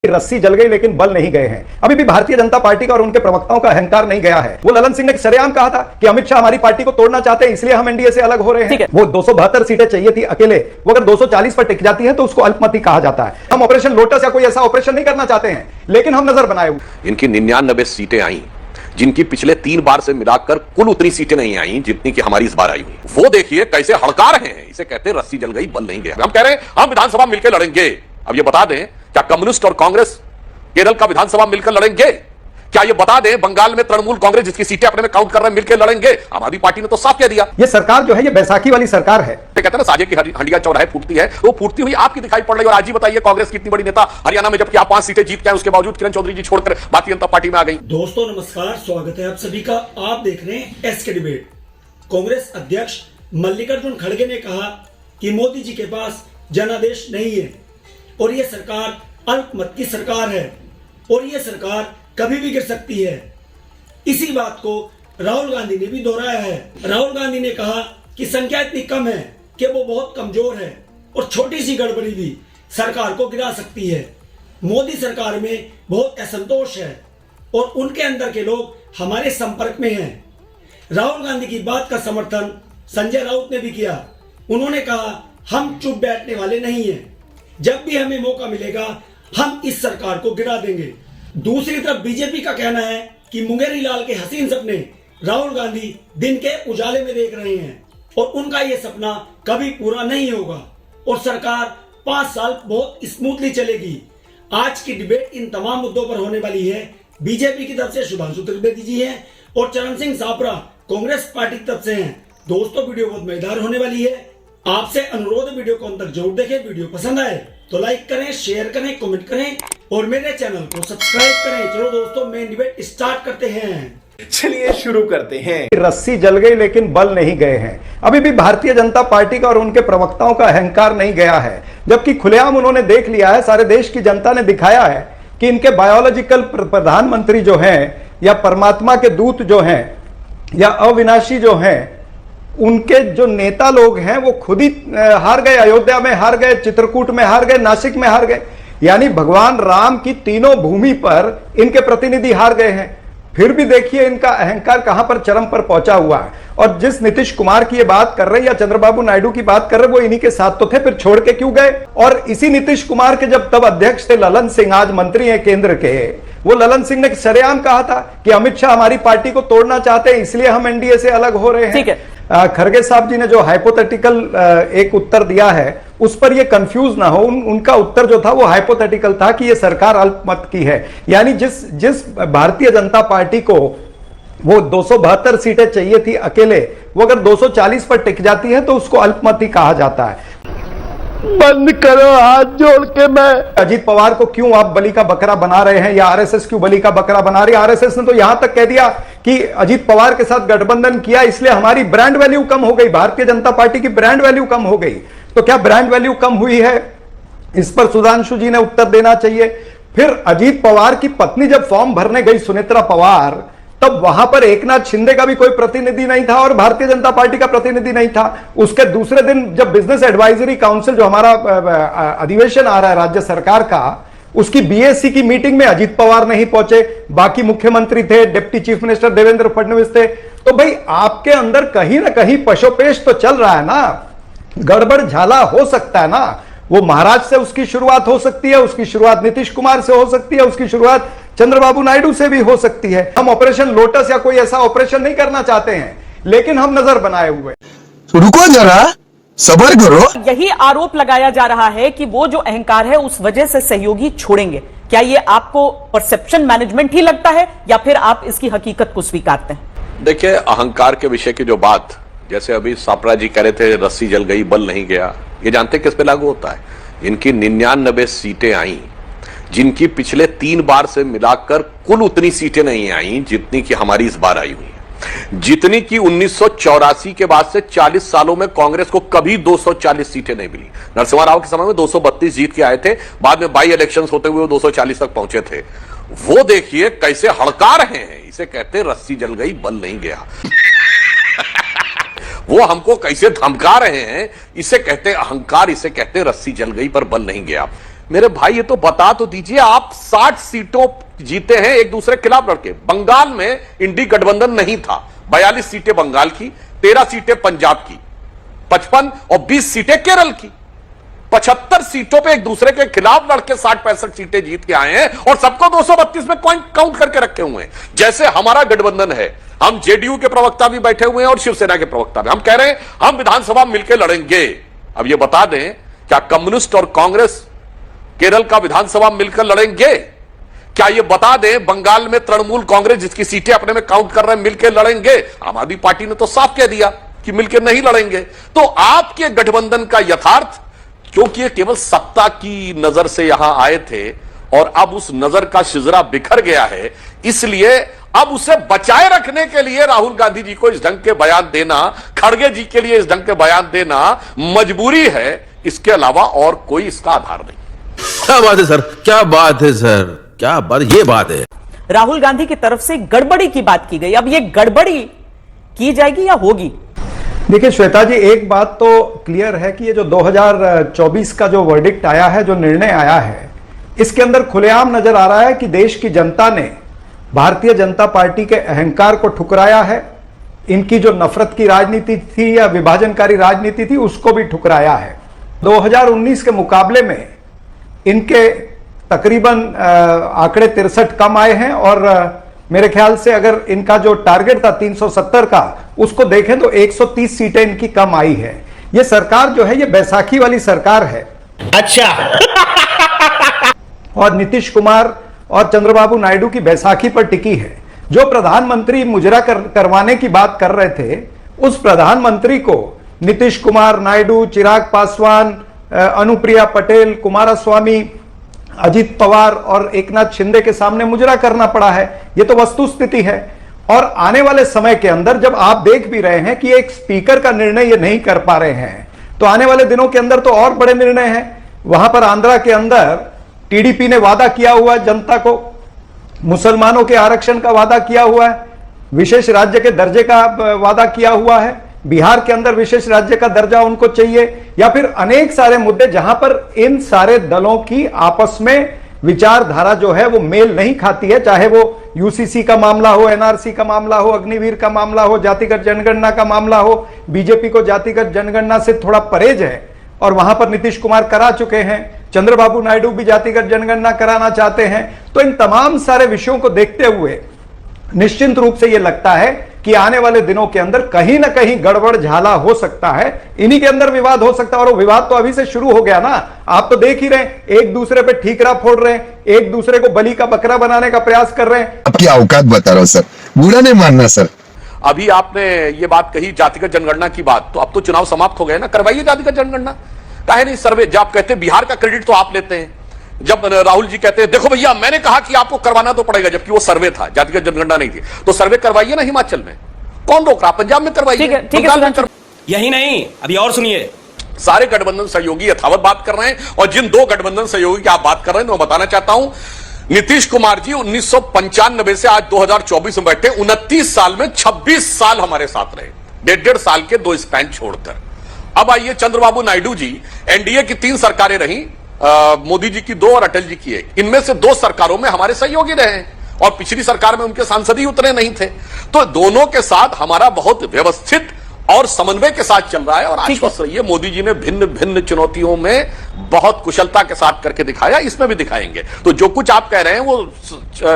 रस्सी जल गई लेकिन बल नहीं गए हैं। अभी भी भारतीय जनता पार्टी का और उनके प्रवक्ताओं का अहंकार नहीं गया है। वो ललन सिंह ने सरेआम कहा था कि अमित शाह हमारी पार्टी को तोड़ना चाहते हैं, इसलिए हम एनडीए से अलग हो रहे हैं। वो 272 सीटें चाहिए थी अकेले, वो अगर 240 पर टिक जाती है तो उसको अल्पमति कहा जाता है। हम ऑपरेशन लोटस या कोई ऐसा ऑपरेशन नहीं करना चाहते हैं, लेकिन हम नजर बनाए हुए। इनकी 99 सीटें आई, जिनकी पिछले 3 बार से मिलाकर कुल उतनी सीटें नहीं आई जितनी कि हमारी इस बार आई हुई। वो देखिए कैसे हड़का रहे हैं, इसे कहते हैं रस्सी जल गई बल नहीं गया। हम कह रहे हैं हम विधानसभा मिलकर लड़ेंगे। अब ये बता दें, क्या कम्युनिस्ट और कांग्रेस केरल का विधानसभा मिलकर लड़ेंगे? क्या ये बता दें बंगाल में तृणमूल कांग्रेस जिसकी सीटें अपने में काउंट कर रहे हैं मिलकर लड़ेंगे? आम आदमी पार्टी ने तो साफ कह दिया। ये सरकार जो है ये बैसाखी वाली सरकार है। कहते हैं ना साजे की हंडिया चौराहे फूटती है, वो फूटती हुई आपकी दिखाई पड़ रही है। और आज ही बताइए कांग्रेस की इतनी बड़ी नेता हरियाणा में जबकि आप 5 सीटें जीत के आए, उसके बावजूद किरण चौधरी जी छोड़कर भारतीय जनता पार्टी में आ गई। दोस्तों नमस्कार, स्वागत है आप सभी का। आप देख रहे हैं एसके डिबेट। कांग्रेस अध्यक्ष मल्लिकार्जुन खड़गे ने कहा कि मोदी जी के पास जनादेश नहीं है और ये सरकार अल्पमत की सरकार है और ये सरकार कभी भी गिर सकती है। इसी बात को राहुल गांधी ने भी दोहराया है। राहुल गांधी ने कहा कि संख्या इतनी कम है कि वो बहुत कमजोर है और छोटी सी गड़बड़ी भी सरकार को गिरा सकती है। मोदी सरकार में बहुत असंतोष है और उनके अंदर के लोग हमारे संपर्क में हैं। राहुल गांधी की बात का समर्थन संजय राउत ने भी किया। उन्होंने कहा हम चुप बैठने वाले नहीं हैं, जब भी हमें मौका मिलेगा हम इस सरकार को गिरा देंगे। दूसरी तरफ बीजेपी का कहना है कि मुंगेरी लाल के हसीन सपने राहुल गांधी दिन के उजाले में देख रहे हैं और उनका यह सपना कभी पूरा नहीं होगा और सरकार 5 साल बहुत स्मूथली चलेगी। आज की डिबेट इन तमाम मुद्दों पर होने वाली है। बीजेपी की तरफ से शुभांशु त्रिवेदी जी हैं और चरण सिंह सापरा कांग्रेस पार्टी की तरफ से हैं। दोस्तों वीडियो बहुत मजेदार होने वाली है। आपसे अनुरोध है वीडियो को अंत तक जरूर देखें। वीडियो पसंद आए तो लाइक करें, शेयर करें, कमेंट करें और मेरे चैनल को सब्सक्राइब करें। चलो दोस्तों मेन डिबेट स्टार्ट करते हैं। चलिए शुरू करते हैं। रस्सी जल गई लेकिन बल नहीं गए हैं। अभी भी भारतीय जनता पार्टी का और उनके प्रवक्ताओं का अहंकार नहीं गया है, जबकि खुलेआम उन्होंने देख लिया है, सारे देश की जनता ने दिखाया है कि इनके बायोलॉजिकल प्रधानमंत्री जो हैं या परमात्मा के दूत जो हैं या अविनाशी जो हैं, उनके जो नेता लोग हैं वो खुद ही हार गए। अयोध्या में हार गए, चित्रकूट में हार गए, नासिक में हार गए। यानी भगवान राम की तीनों भूमि पर इनके प्रतिनिधि हार गए हैं। फिर भी देखिए इनका अहंकार कहां पर चरम पर पहुंचा हुआ है। और जिस नीतीश कुमार की ये बात कर रहे या चंद्रबाबू नायडू की बात कर रहे, वो इन्हीं के साथ तो थे, फिर छोड़ के क्यों गए? और इसी नीतीश कुमार के जब तब अध्यक्ष थे ललन सिंह, आज मंत्री हैं केंद्र के, वो ललन सिंह ने सरेआम कहा था कि अमित शाह हमारी पार्टी को तोड़ना चाहते हैं, इसलिए हम एनडीए से अलग हो रहे हैं। ठीक है, खड़गे साहब जी ने जो हाइपोथेटिकल एक उत्तर दिया है उस पर ये कंफ्यूज ना हो, उनका उत्तर जो था वो हाइपोथेटिकल था कि ये सरकार अल्पमत की है। यानी जिस भारतीय जनता पार्टी को वो 272 सीटें चाहिए थी अकेले, वो अगर 240 पर टिक जाती है तो उसको अल्पमति कहा जाता है। बंद करो हाथ जोड़ के। मैं अजीत पवार को क्यों आप बलि का बकरा बना रहे हैं या आरएसएस क्यों बलि का बकरा बना रही है? आरएसएस ने तो यहां तक कह दिया कि अजीत पवार के साथ गठबंधन किया इसलिए हमारी ब्रांड वैल्यू कम हो गई, भारतीय जनता पार्टी की ब्रांड वैल्यू कम हो गई। तो क्या ब्रांड वैल्यू कम हुई है? इस पर सुधांशु जी ने उत्तर देना चाहिए। फिर अजीत पवार की पत्नी जब फॉर्म भरने गई, सुनेत्रा पवार, तब वहां पर एकनाथ शिंदे का भी कोई प्रतिनिधि नहीं था और भारतीय जनता पार्टी का प्रतिनिधि नहीं था। उसके दूसरे दिन जब बिजनेस एडवाइजरी काउंसिल जो हमारा अधिवेशन आ रहा है राज्य सरकार का, उसकी बीएससी की मीटिंग में अजीत पवार नहीं पहुंचे, बाकी मुख्यमंत्री थे, deputy chief minister Devendra Fadnavis थे। तो भाई आपके अंदर कहीं ना कहीं पशोपेश तो चल रहा है ना, गड़बड़ झाला हो सकता है ना। वो महाराज से उसकी शुरुआत हो सकती है, उसकी शुरुआत नीतीश कुमार से हो सकती है, उसकी शुरुआत चंद्रबाबू नायडू से भी हो सकती है। हम ऑपरेशन लोटस या कोई ऐसा ऑपरेशन नहीं करना चाहते हैं, लेकिन हम नजर बनाए हुए। रुको जरा, सब्र करो। यही आरोप लगाया जा रहा है कि वो जो अहंकार है उस वजह से सहयोगी छोड़ेंगे। क्या ये आपको परसेप्शन मैनेजमेंट ही लगता है या फिर आप इसकी हकीकत को स्वीकारते हैं? देखिए, अहंकार के विषय की जो बात, जैसे अभी सापरा जी कह रहे थे रस्सी जल गई बल नहीं गया, ये जानते किस पे लागू होता है? इनकी 99 सीटें आई, जिनकी पिछले 3 बार से मिलाकर कुल उतनी सीटें नहीं आई जितनी कि हमारी इस बार आई हुई है। जितनी कि 1984 के बाद से 40 सालों में कांग्रेस को कभी 240 सीटें नहीं मिली। नरसिम्हा राव के समय में 232 जीत के आए थे, बाद में बाई इलेक्शंस होते हुए वो 240 तक पहुंचे थे। वो देखिए कैसे हड़का रहे हैं, इसे कहते हैं रस्सी जल गई बल नहीं गया। वो हमको कैसे धमका रहे हैं, इसे कहते हैं अहंकार, इसे कहते हैं रस्सी जल गई पर बल नहीं गया। मेरे भाई ये तो बता तो दीजिए, आप 60 सीटों जीते हैं एक दूसरे के खिलाफ लड़के। बंगाल में इंडी गठबंधन नहीं था, 42 सीटें बंगाल की, 13 सीटें पंजाब की, 55 और 20 सीटें केरल की। 75 सीटों पे एक दूसरे के खिलाफ लड़के 60-65 सीटें जीत के आए हैं और सबको 232 में काउंट करके रखे हुए हैं। जैसे हमारा गठबंधन है, हम जेडीयू के प्रवक्ता भी बैठे हुए हैं और शिवसेना के प्रवक्ता भी, हम कह रहे हैं हम विधानसभा मिलकर लड़ेंगे। अब ये बता दें, क्या कम्युनिस्ट और कांग्रेस केरल का विधानसभा मिलकर लड़ेंगे? क्या ये बता दें बंगाल में तृणमूल कांग्रेस जिसकी सीटें अपने में काउंट कर रहे हैं मिलकर लड़ेंगे? आम आदमी पार्टी ने तो साफ कह दिया कि मिलकर नहीं लड़ेंगे। तो आपके गठबंधन का यथार्थ, क्योंकि ये केवल सत्ता की नजर से यहां आए थे और अब उस नजर का शिजरा बिखर गया है, इसलिए अब उसे बचाए रखने के लिए राहुल गांधी जी को इस ढंग के बयान देना, खड़गे जी के लिए इस ढंग के बयान देना मजबूरी है, इसके अलावा और कोई इसका आधार नहीं। क्या बात है सर, क्या बात है सर, क्या बात, ये बात है। राहुल गांधी की तरफ से गड़बड़ी की बात की गई, अब ये गड़बड़ी की जाएगी या होगी? देखिए श्वेता जी, एक बात तो क्लियर है कि ये जो 2024 का जो वर्डिक्ट आया है, जो निर्णय आया है, इसके अंदर खुलेआम नजर आ रहा है कि देश की जनता ने भारतीय जनता पार्टी के अहंकार को ठुकराया है। इनकी जो नफरत की राजनीति थी या विभाजनकारी राजनीति थी, उसको भी ठुकराया है। 2019 के मुकाबले में इनके तकरीबन आंकड़े 63 कम आए हैं और मेरे ख्याल से अगर इनका जो टारगेट था 370 का, उसको देखें तो 130 सीटें इनकी कम आई है। ये सरकार जो है, ये बैसाखी वाली सरकार है। अच्छा। और नीतीश कुमार और चंद्रबाबू नायडू की बैसाखी पर टिकी है। जो प्रधानमंत्री मुजरा करवाने की बात कर रहे थे, उस प्रधानमंत्री को नीतीश कुमार, नायडू, चिराग पासवान, अनुप्रिया पटेल, कुमारस्वामी, अजित पवार और एकनाथ शिंदे के सामने मुजरा करना पड़ा है। यह तो वस्तुस्थिति है। और आने वाले समय के अंदर जब आप देख भी रहे हैं कि एक स्पीकर का निर्णय ये नहीं कर पा रहे हैं, तो आने वाले दिनों के अंदर तो और बड़े निर्णय हैं। वहां पर आंध्रा के अंदर टीडीपी ने वादा किया हुआ है जनता को, मुसलमानों के आरक्षण का वादा किया हुआ है, विशेष राज्य के दर्जे का वादा किया हुआ है, बिहार के अंदर विशेष राज्य का दर्जा उनको चाहिए, या फिर अनेक सारे मुद्दे जहां पर इन सारे दलों की आपस में विचारधारा जो है वो मेल नहीं खाती है। चाहे वो यूसीसी का मामला हो, एनआरसी का मामला हो, अग्निवीर का मामला हो, जातिगत जनगणना का मामला हो। बीजेपी को जातिगत जनगणना से थोड़ा परहेज है और वहां पर नीतीश कुमार करा चुके हैं, चंद्रबाबू नायडू भी जातिगत जनगणना कराना चाहते हैं। तो इन तमाम सारे विषयों को देखते हुए निश्चित रूप से यह लगता है कि आने वाले दिनों के अंदर कहीं ना कहीं गड़बड़ झाला हो सकता है, इन्हीं के अंदर विवाद हो सकता है। और वो विवाद तो अभी से शुरू हो गया ना, आप तो देख ही रहे हैं, एक दूसरे पे ठीकरा फोड़ रहे हैं, एक दूसरे को बलि का बकरा बनाने का प्रयास कर रहे हैं। आपकी औकात बता रहा हूं सर, बुरा नहीं मानना सर। अभी आपने ये बात कही जातिगत जनगणना की बात, तो अब तो चुनाव समाप्त हो गए ना, करवाइए जातिगत जनगणना। काहे नहीं सर्वे? जब आप कहते हैं बिहार का क्रेडिट तो आप लेते हैं, जब राहुल जी कहते हैं देखो भैया मैंने कहा कि आपको करवाना तो पड़ेगा, जबकि वो सर्वे था, जातिगत जनगणना नहीं थी, तो सर्वे करवाइए ना हिमाचल में, कौन रोक रहा? पंजाब में करवाइए। ठीक है। यही नहीं, अभी और सुनिए। सारे गठबंधन सहयोगी यथावत बात कर रहे हैं, और जिन दो गठबंधन सहयोगी की आप बात कर रहे हैं, मैं बताना चाहता हूं, नीतीश कुमार जी 1995 से आज 2024 में बैठे, 29 साल में 26 साल हमारे साथ रहे, 1.5 साल के 2 स्पैन छोड़कर। अब आइए चंद्रबाबू नायडू जी, एनडीए की 3 सरकारें रही, मोदी जी की 2 और अटल जी की 1, इनमें से 2 सरकारों में हमारे सहयोगी रहे और पिछली सरकार में उनके सांसद ही उतरे नहीं थे। तो दोनों के साथ हमारा बहुत व्यवस्थित और समन्वय के साथ चल रहा है। और आश्वस्त रहिए, मोदी जी ने भिन्न भिन्न चुनौतियों में बहुत कुशलता के साथ करके दिखाया, इसमें भी दिखाएंगे। तो जो कुछ आप कह रहे हैं वो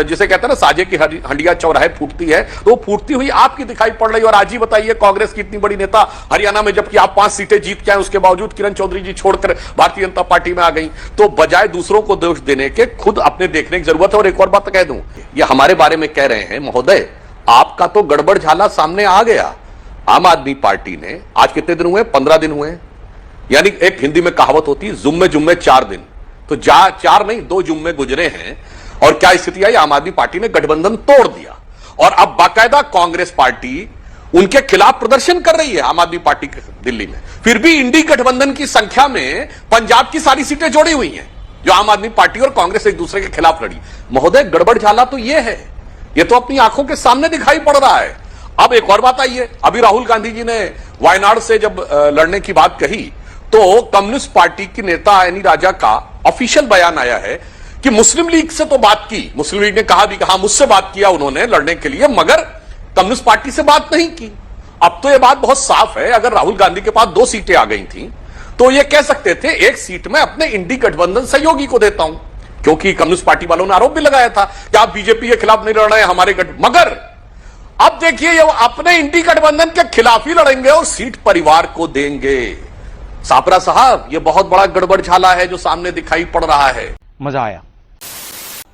जिसे कहते हैं ना साजे की हंडिया चौराहे फूटती है, तो वो फूटती हुई आपकी दिखाई पड़ रही है। और आज ही बताइए, कांग्रेस की इतनी बड़ी नेता हरियाणा में, जबकि आप 5 सीटें जीत के आए, उसके बावजूद किरण चौधरी जी छोड़कर भारतीय जनता पार्टी में आ गई। तो बजाय दूसरों को दोष देने के खुद अपने देखने की जरूरत है। और एक और बात कह दूं, ये हमारे बारे में कह रहे हैं महोदय, आपका तो गड़बड़ झाला सामने आ गया। आम आदमी पार्टी ने आज कितने दिन हुए? 15 दिन हुए। यानी एक हिंदी में कहावत होती है, जुम्मे जुम्मे 4 दिन, तो 4 नहीं 2 जुम्मे गुजरे हैं। और क्या स्थिति आई? आम आदमी पार्टी ने गठबंधन तोड़ दिया और अब बाकायदा कांग्रेस पार्टी उनके खिलाफ प्रदर्शन कर रही है, आम आदमी पार्टी के दिल्ली में। फिर भी इंडी गठबंधन की संख्या में पंजाब की सारी सीटें जोड़ी हुई हैं, जो आम आदमी पार्टी और कांग्रेस एक दूसरे के खिलाफ लड़ी। महोदय, गड़बड़ झाला तो यह है, यह तो अपनी आंखों के सामने दिखाई पड़ रहा है। अब एक और बात आई है, अभी राहुल गांधी जी ने वायनाड से जब लड़ने की बात कही, तो कम्युनिस्ट पार्टी की नेता एनी राजा का ऑफिशियल बयान आया है कि मुस्लिम लीग से तो बात की, मुस्लिम लीग ने कहा भी, कहा मुझसे बात किया उन्होंने लड़ने के लिए, मगर कम्युनिस्ट पार्टी से बात नहीं की। अब तो यह बात बहुत साफ है, अगर राहुल गांधी के पास 2 सीटें आ गई थी तो ये कह सकते थे 1 सीट में अपने इंडी गठबंधन सहयोगी को देता हूं, क्योंकि कम्युनिस्ट पार्टी वालों ने आरोप भी लगाया था कि आप बीजेपी के खिलाफ नहीं लड़ रहे हैं, हमारे मगर अब देखिए ये अपने इंडी गठबंधन के खिलाफ ही लड़ेंगे और सीट परिवार को देंगे। सापरा साहब, ये बहुत बड़ा गड़बड़ झाला है जो सामने दिखाई पड़ रहा है। मजा आया।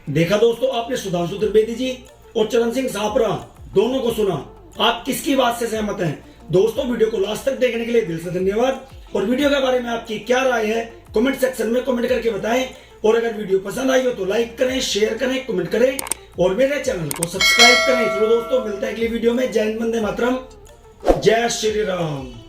देखा दोस्तों, आपने सुधांशु त्रिवेदी जी और चरण सिंह सापरा दोनों को सुना। आप किसकी बात से सहमत हैं? दोस्तों, वीडियो को लास्ट तक देखने के लिए दिल से धन्यवाद। और वीडियो के बारे में आपकी क्या राय है कमेंट सेक्शन में कमेंट करके बताएं। और अगर वीडियो पसंद आई हो तो लाइक करें, शेयर करें, कमेंट करें और मेरे चैनल को सब्सक्राइब करें। चलो दोस्तों, मिलता है अगली वीडियो में। जय हिंद, वंदे मातरम, जय श्री राम।